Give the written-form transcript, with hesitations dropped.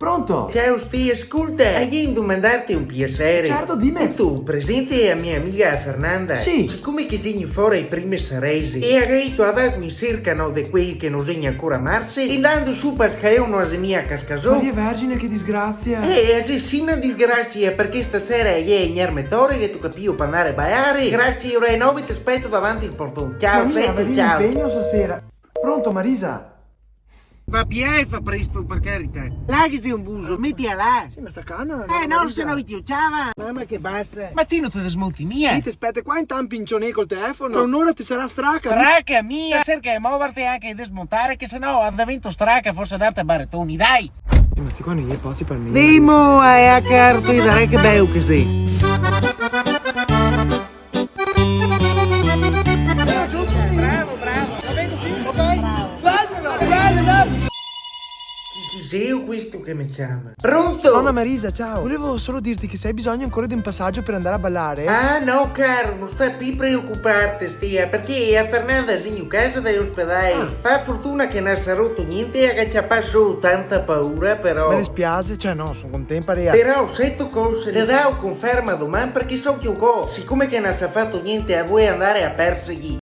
pronto? Ciao Stia, ascolta, voglio domandarti un piacere. Certo, dimmi. E tu, presente a mia amica Fernanda? Sì. Siccome che segni fuori i primi saresi e ha detto avevo in cercano di quelli che non segna ancora marse e dando su perché è una mia cascasò. Maria Vergine, che disgrazia. Assassina disgrazia, perché stasera è in armetore che tu capivo per andare a ballare. Grazie ore 9 ti aspetto davanti il portone. Ciao, Maria, sento, avevi un ciao. impegno stasera. Pronto, Marisa? Va più, fa presto per carità. Là che sei un buso, mettila là. Sì, ma sta calma. No, se no ti ucciava. Mamma che basta. Ma ti non te smonti mia. Sì, ti aspetta qua in tampincionè col telefono. Tra un'ora ti sarà straca. Straca mia. Cerca di muoverti anche di smontare, che sennò divento straca forse darte baritoni, dai. Ma questi qua non gli posti per me. Dimo, a carta, dai che bello che sei. Chi sei questo che mi chiama? Pronto? Nonna Marisa, ciao. Volevo solo dirti che se hai bisogno ancora di un passaggio per andare a ballare. Ah no caro, non stai più preoccuparti Stia, perché a Fernanda è in casa da ospedale. Fa fortuna che non si è rotto niente e che ci ha passato tanta paura però. Mi dispiace, cioè no, sono contenta. Però sento cose, ti do conferma domani perché so che un po', siccome che non si è fatto niente a voi andare a perseguire.